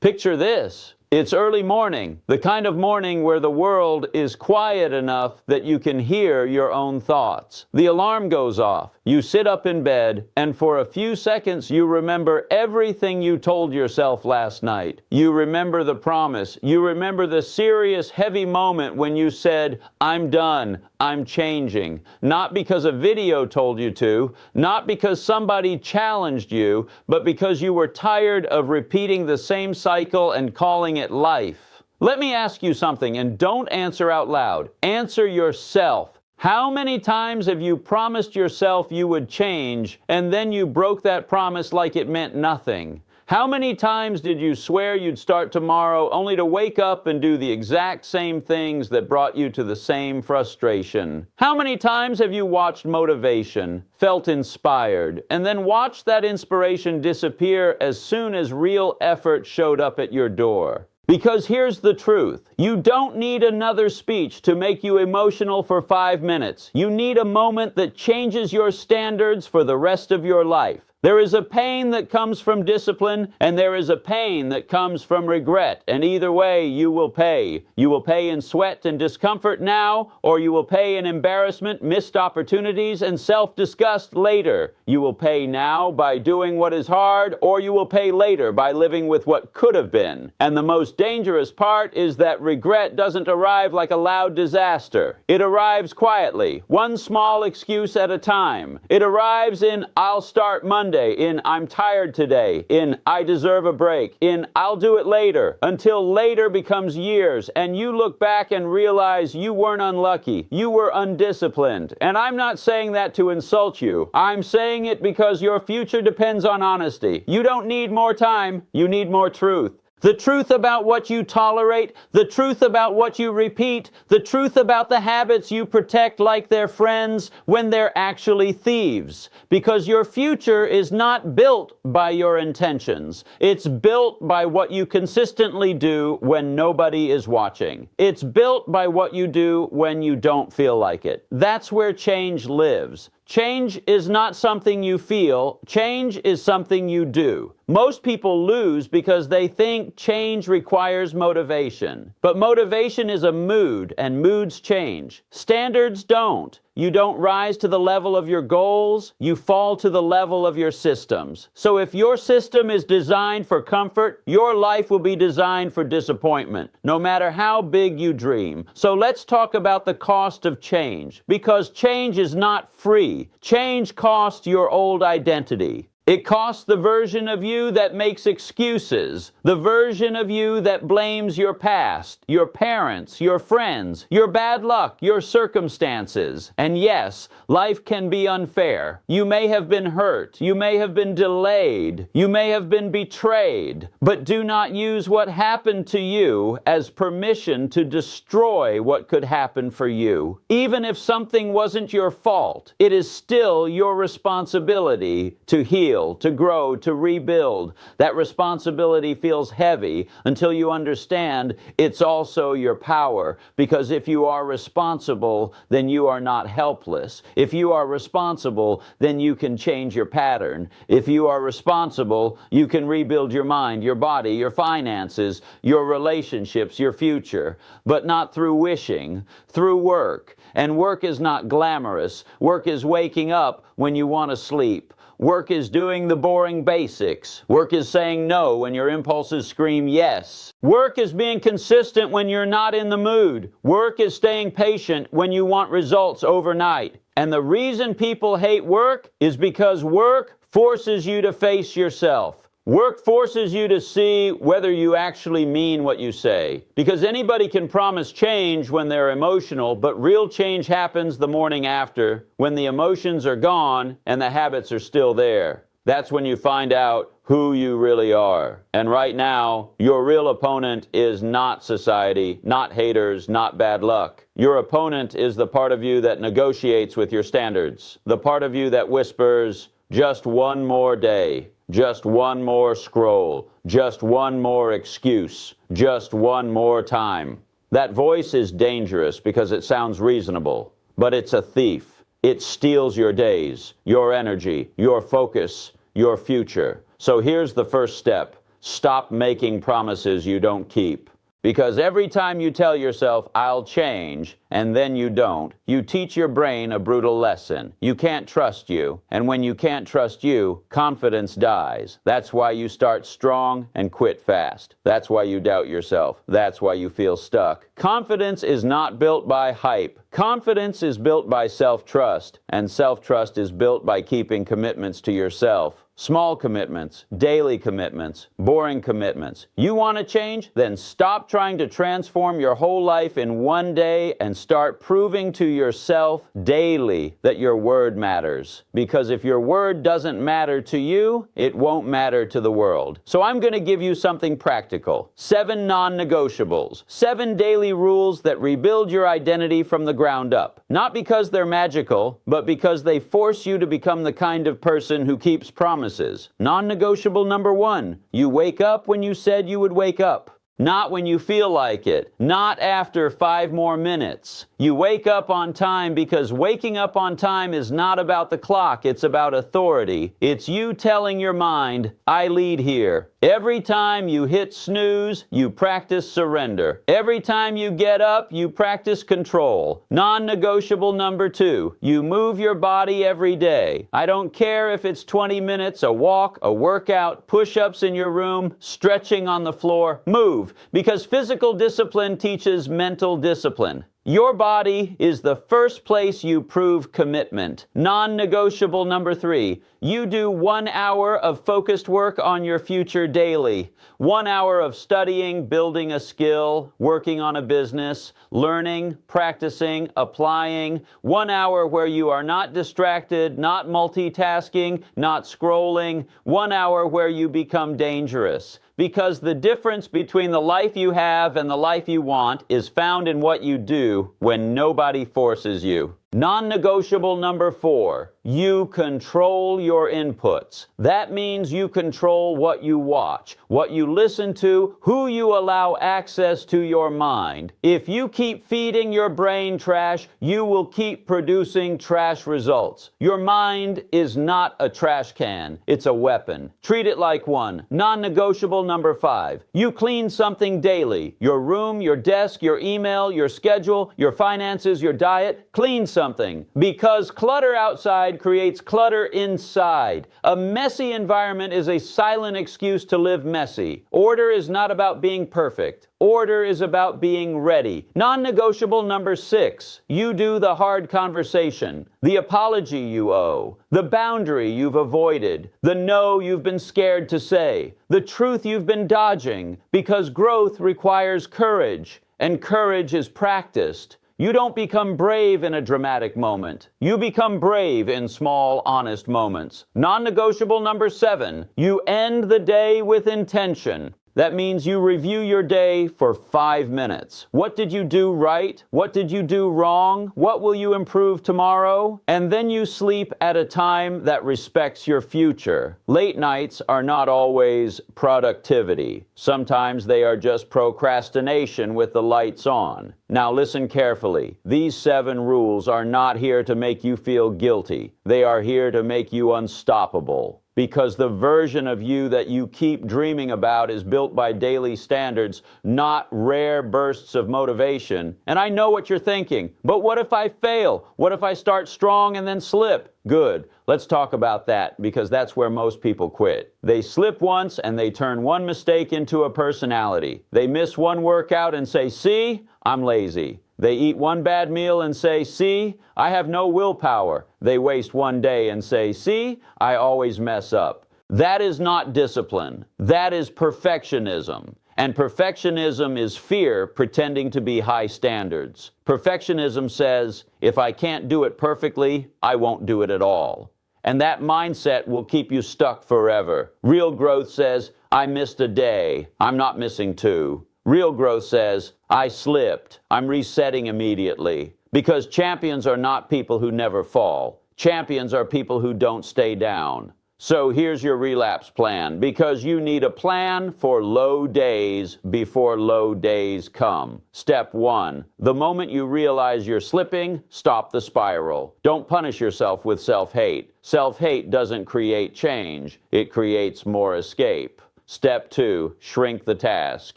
Picture this. It's early morning, the kind of morning where the world is quiet enough that you can hear your own thoughts. The alarm goes off. You sit up in bed, and for a few seconds you remember everything you told yourself last night. You remember the promise. You remember the serious, heavy moment when you said, "I'm done. I'm changing." Not because a video told you to, not because somebody challenged you, but because you were tired of repeating the same cycle and calling it life. Let me ask you something, and don't answer out loud. Answer yourself. How many times have you promised yourself you would change, and then you broke that promise like it meant nothing? How many times did you swear you'd start tomorrow only to wake up and do the exact same things that brought you to the same frustration? How many times have you watched motivation, felt inspired, and then watched that inspiration disappear as soon as real effort showed up at your door? Because here's the truth. You don't need another speech to make you emotional for 5 minutes. You need a moment that changes your standards for the rest of your life. There is a pain that comes from discipline, and there is a pain that comes from regret. And either way, you will pay. You will pay in sweat and discomfort now, or you will pay in embarrassment, missed opportunities, and self-disgust later. You will pay now by doing what is hard, or you will pay later by living with what could have been. And the most dangerous part is that regret doesn't arrive like a loud disaster. It arrives quietly, one small excuse at a time. It arrives in, "I'll start Monday," in "I'm tired today," in "I deserve a break," in "I'll do it later," until later becomes years, and you look back and realize you weren't unlucky, you were undisciplined. And I'm not saying that to insult you. I'm saying it because your future depends on honesty. You don't need more time, you need more truth. The truth about what you tolerate, the truth about what you repeat, the truth about the habits you protect like they're friends when they're actually thieves. Because your future is not built by your intentions. It's built by what you consistently do when nobody is watching. It's built by what you do when you don't feel like it. That's where change lives. Change is not something you feel. Change is something you do. Most people lose because they think change requires motivation. But motivation is a mood, and moods change. Standards don't. You don't rise to the level of your goals, you fall to the level of your systems. So if your system is designed for comfort, your life will be designed for disappointment, no matter how big you dream. So let's talk about the cost of change, because change is not free. Change costs your old identity. It costs the version of you that makes excuses, the version of you that blames your past, your parents, your friends, your bad luck, your circumstances. And yes, life can be unfair. You may have been hurt. You may have been delayed. You may have been betrayed. But do not use what happened to you as permission to destroy what could happen for you. Even if something wasn't your fault, it is still your responsibility to heal, to grow, to rebuild. That responsibility feels heavy until you understand it's also your power. Because if you are responsible, then you are not helpless. If you are responsible, then you can change your pattern. If you are responsible, you can rebuild your mind, your body, your finances, your relationships, your future. But not through wishing, through work. And work is not glamorous. Work is waking up when you want to sleep. Work is doing the boring basics. Work is saying no when your impulses scream yes. Work is being consistent when you're not in the mood. Work is staying patient when you want results overnight. And the reason people hate work is because work forces you to face yourself. Work forces you to see whether you actually mean what you say. Because anybody can promise change when they're emotional, but real change happens the morning after, when the emotions are gone and the habits are still there. That's when you find out who you really are. And right now, your real opponent is not society, not haters, not bad luck. Your opponent is the part of you that negotiates with your standards. The part of you that whispers, "Just one more day. Just one more scroll. Just one more excuse. Just one more time." That voice is dangerous because it sounds reasonable, but it's a thief. It steals your days, your energy, your focus, your future. So here's the first step. Stop making promises you don't keep. Because every time you tell yourself, I'll change, and then you don't, you teach your brain a brutal lesson. You can't trust you. And when you can't trust you, confidence dies. That's why you start strong and quit fast. That's why you doubt yourself. That's why you feel stuck. Confidence is not built by hype. Confidence is built by self-trust. And self-trust is built by keeping commitments to yourself. Small commitments, daily commitments, boring commitments. You want to change? Then stop trying to transform your whole life in one day and start proving to yourself daily that your word matters. Because if your word doesn't matter to you, it won't matter to the world. So I'm going to give you something practical. 7 non-negotiables. 7 daily rules that rebuild your identity from the ground up. Not because they're magical, but because they force you to become the kind of person who keeps promises. Non-negotiable number 1, you wake up when you said you would wake up. Not when you feel like it. Not after 5 more minutes. You wake up on time because waking up on time is not about the clock, it's about authority. It's you telling your mind, I lead here. Every time you hit snooze, you practice surrender. Every time you get up, you practice control. Non-negotiable number 2, you move your body every day. I don't care if it's 20 minutes, a walk, a workout, push-ups in your room, stretching on the floor. Move, because physical discipline teaches mental discipline. Your body is the first place you prove commitment. Non-negotiable number 3, you do 1 hour of focused work on your future daily. 1 hour of studying, building a skill, working on a business, learning, practicing, applying. 1 hour where you are not distracted, not multitasking, not scrolling. 1 hour where you become dangerous. Because the difference between the life you have and the life you want is found in what you do when nobody forces you. Non-negotiable number 4, you control your inputs. That means you control what you watch, what you listen to, who you allow access to your mind. If you keep feeding your brain trash, you will keep producing trash results. Your mind is not a trash can, it's a weapon. Treat it like one. Non-negotiable number 5, you clean something daily. Your room, your desk, your email, your schedule, your finances, your diet. Clean something, because clutter outside creates clutter inside. A messy environment is a silent excuse to live messy. Order is not about being perfect. Order is about being ready. Non-negotiable number 6, you do the hard conversation, the apology you owe, the boundary you've avoided, the no you've been scared to say, the truth you've been dodging, because growth requires courage, and courage is practiced. You don't become brave in a dramatic moment. You become brave in small, honest moments. Non-negotiable number 7, you end the day with intention. That means you review your day for 5 minutes. What did you do right? What did you do wrong? What will you improve tomorrow? And then you sleep at a time that respects your future. Late nights are not always productivity. Sometimes they are just procrastination with the lights on. Now listen carefully. These 7 rules are not here to make you feel guilty. They are here to make you unstoppable. Because the version of you that you keep dreaming about is built by daily standards, not rare bursts of motivation. And I know what you're thinking, but what if I fail? What if I start strong and then slip? Good. Let's talk about that, because that's where most people quit. They slip once and they turn one mistake into a personality. They miss one workout and say, see, I'm lazy. They eat one bad meal and say, see, I have no willpower. They waste one day and say, see, I always mess up. That is not discipline. That is perfectionism. And perfectionism is fear pretending to be high standards. Perfectionism says, if I can't do it perfectly, I won't do it at all. And that mindset will keep you stuck forever. Real growth says, I missed a day. I'm not missing 2. Real growth says, I slipped. I'm resetting immediately. Because champions are not people who never fall. Champions are people who don't stay down. So here's your relapse plan, because you need a plan for low days before low days come. Step 1, the moment you realize you're slipping, stop the spiral. Don't punish yourself with self-hate. Self-hate doesn't create change. It creates more escape. Step 2, shrink the task.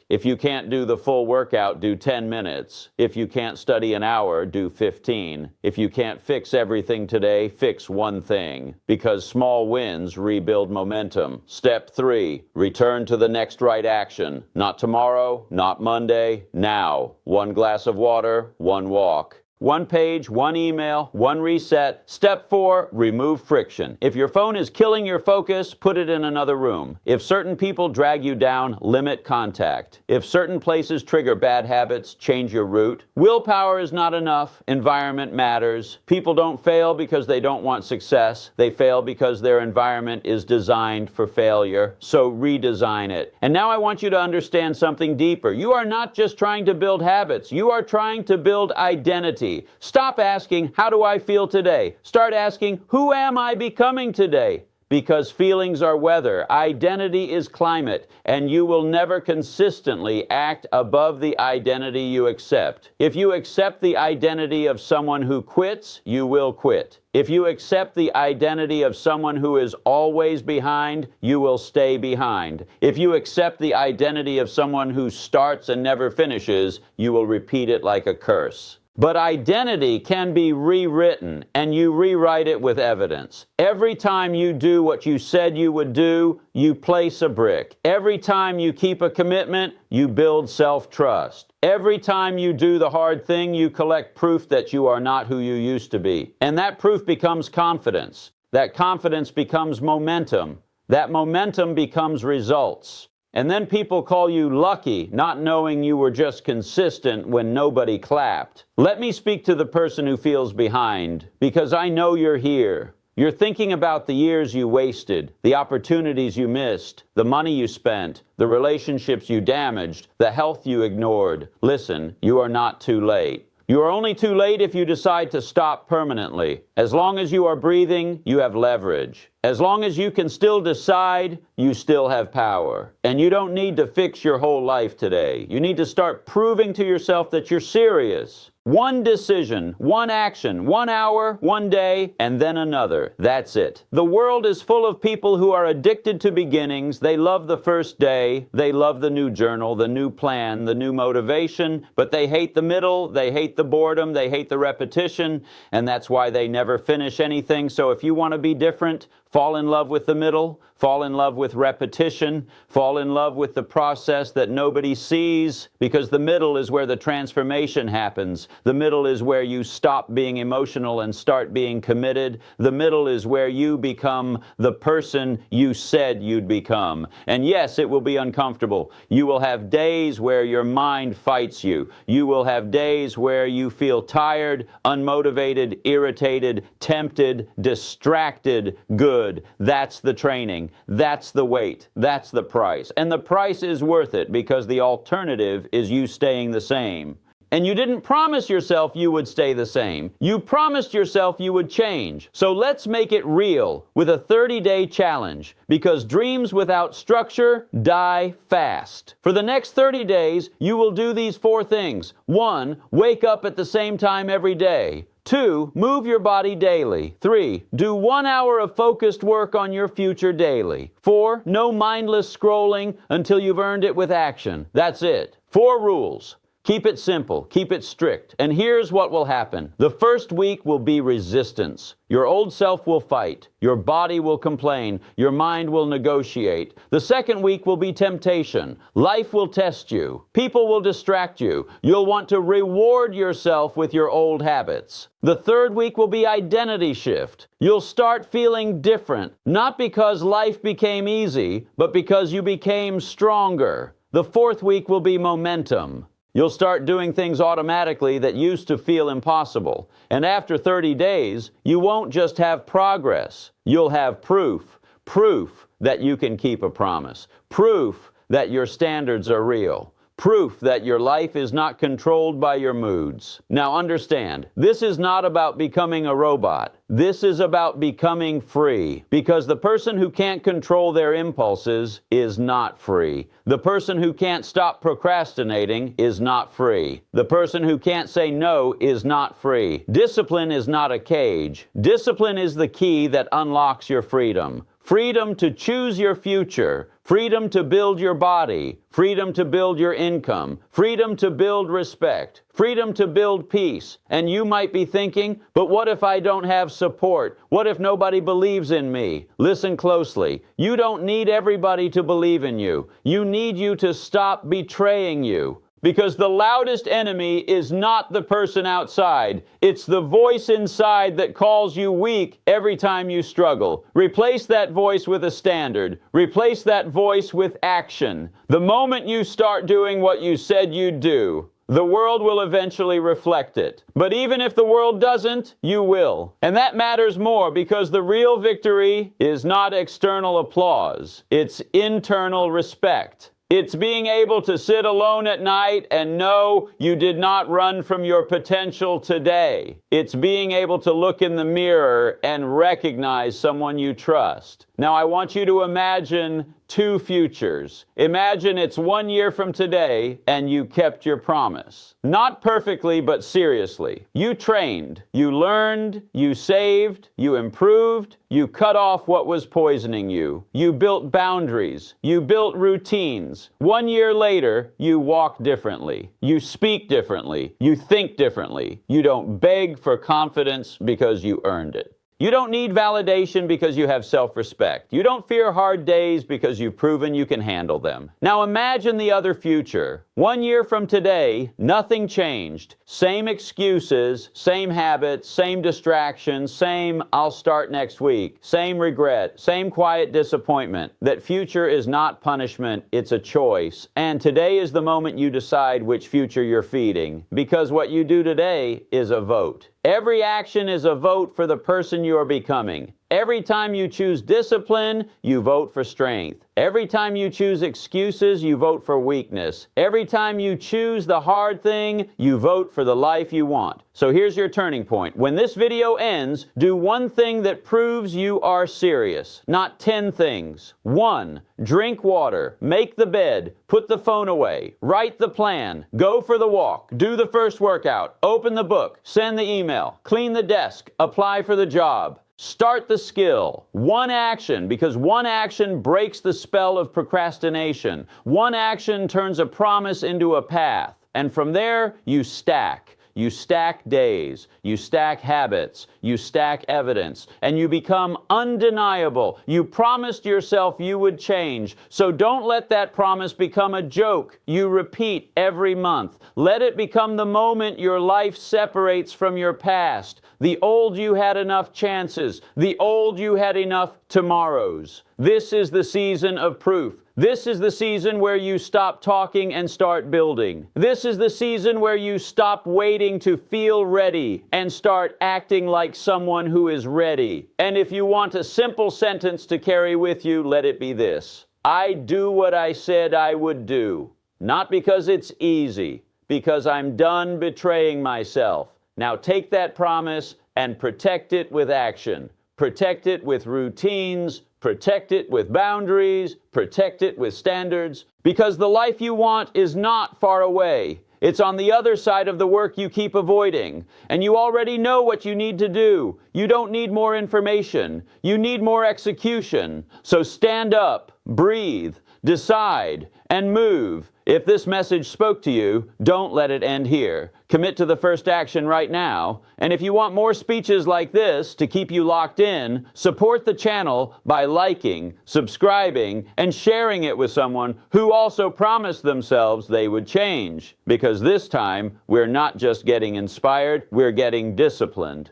If you can't do the full workout, do 10 minutes. If you can't study an hour, do 15. If you can't fix everything today, fix one thing. Because small wins rebuild momentum. Step 3, return to the next right action. Not tomorrow, not Monday, now. One glass of water, one walk. One page, one email, one reset. Step 4, remove friction. If your phone is killing your focus, put it in another room. If certain people drag you down, limit contact. If certain places trigger bad habits, change your route. Willpower is not enough. Environment matters. People don't fail because they don't want success. They fail because their environment is designed for failure. So redesign it. And now I want you to understand something deeper. You are not just trying to build habits. You are trying to build identity. Stop asking, how do I feel today? Start asking, who am I becoming today? Because feelings are weather, identity is climate, and you will never consistently act above the identity you accept. If you accept the identity of someone who quits, you will quit. If you accept the identity of someone who is always behind, you will stay behind. If you accept the identity of someone who starts and never finishes, you will repeat it like a curse. But identity can be rewritten, and you rewrite it with evidence. Every time you do what you said you would do, you place a brick. Every time you keep a commitment, you build self-trust. Every time you do the hard thing, you collect proof that you are not who you used to be. And that proof becomes confidence. That confidence becomes momentum. That momentum becomes results. And then people call you lucky, not knowing you were just consistent when nobody clapped. Let me speak to the person who feels behind, because I know you're here. You're thinking about the years you wasted, the opportunities you missed, the money you spent, the relationships you damaged, the health you ignored. Listen, you are not too late. You are only too late if you decide to stop permanently. As long as you are breathing, you have leverage. As long as you can still decide, you still have power. And you don't need to fix your whole life today. You need to start proving to yourself that you're serious. One decision, one action, 1 hour, 1 day, and then another. That's it. The world is full of people who are addicted to beginnings. They love the first day. They love the new journal, the new plan, the new motivation, but they hate the middle. They hate the boredom. They hate the repetition, and that's why they never finish anything. So if you want to be different, fall in love with the middle, fall in love with repetition, fall in love with the process that nobody sees, because the middle is where the transformation happens. The middle is where you stop being emotional and start being committed. The middle is where you become the person you said you'd become. And yes, it will be uncomfortable. You will have days where your mind fights you. You will have days where you feel tired, unmotivated, irritated, tempted, distracted. Good. That's the training. That's the weight. That's the price. And the price is worth it because the alternative is you staying the same. And you didn't promise yourself you would stay the same. You promised yourself you would change. So let's make it real with a 30-day challenge, because dreams without structure die fast. For the next 30 days, you will do these 4 things. 1, wake up at the same time every day. 2, move your body daily. 3, do 1 hour of focused work on your future daily. 4, no mindless scrolling until you've earned it with action. That's it. 4 rules. Keep it simple, keep it strict. And here's what will happen. The first week will be resistance. Your old self will fight. Your body will complain. Your mind will negotiate. The second week will be temptation. Life will test you. People will distract you. You'll want to reward yourself with your old habits. The third week will be identity shift. You'll start feeling different, not because life became easy, but because you became stronger. The fourth week will be momentum. You'll start doing things automatically that used to feel impossible. And after 30 days, you won't just have progress. You'll have proof. Proof that you can keep a promise. Proof that your standards are real. Proof that your life is not controlled by your moods. Now understand, this is not about becoming a robot. This is about becoming free. Because the person who can't control their impulses is not free. The person who can't stop procrastinating is not free. The person who can't say no is not free. Discipline is not a cage. Discipline is the key that unlocks your freedom. freedom to choose your future, freedom to build your body, freedom to build your income, freedom to build respect, freedom to build peace. And you might be thinking, but what if I don't have support? What if nobody believes in me? Listen closely. You don't need everybody to believe in you. You need you to stop betraying you. Because the loudest enemy is not the person outside. It's the voice inside that calls you weak every time you struggle. Replace that voice with a standard. Replace that voice with action. The moment you start doing what you said you'd do, the world will eventually reflect it. But even if the world doesn't, you will. And that matters more because the real victory is not external applause. It's internal respect. It's being able to sit alone at night and know you did not run from your potential today. It's being able to look in the mirror and recognize someone you trust. Now, I want you to imagine two futures. Imagine it's 1 year from today and you kept your promise. Not perfectly, but seriously. You trained, you learned, you saved, you improved, you cut off what was poisoning you. You built boundaries, you built routines. 1 year later, you walk differently. You speak differently. You think differently. You don't beg for confidence because you earned it. You don't need validation because you have self-respect. You don't fear hard days because you've proven you can handle them. Now imagine the other future. 1 year from today, nothing changed. Same excuses, same habits, same distractions, same I'll start next week, same regret, same quiet disappointment. That future is not punishment, it's a choice. And today is the moment you decide which future you're feeding. Because what you do today is a vote. Every action is a vote for the person you are becoming. Every time you choose discipline, you vote for strength. Every time you choose excuses, you vote for weakness. Every time you choose the hard thing, you vote for the life you want. So here's your turning point. When this video ends, do one thing that proves you are serious, not 10 things. 1, drink water, make the bed, put the phone away, write the plan, go for the walk, do the first workout, open the book, send the email, clean the desk, apply for the job. Start the skill. One action, because one action breaks the spell of procrastination. One action turns a promise into a path. And from there, you stack. You stack days, you stack habits, you stack evidence, and you become undeniable. You promised yourself you would change, so don't let that promise become a joke you repeat every month. Let it become the moment your life separates from your past. The old you had enough chances, the old you had enough tomorrows. This is the season of proof. This is the season where you stop talking and start building. This is the season where you stop waiting to feel ready and start acting like someone who is ready. And if you want a simple sentence to carry with you, let it be this: I do what I said I would do. Not because it's easy, because I'm done betraying myself. Now take that promise and protect it with action. Protect it with routines, protect it with boundaries, protect it with standards, because the life you want is not far away. It's on the other side of the work you keep avoiding. And you already know what you need to do. You don't need more information. You need more execution. So stand up, breathe, decide, and move. If this message spoke to you, don't let it end here. Commit to the first action right now. And if you want more speeches like this to keep you locked in, support the channel by liking, subscribing, and sharing it with someone who also promised themselves they would change. Because this time, we're not just getting inspired, we're getting disciplined.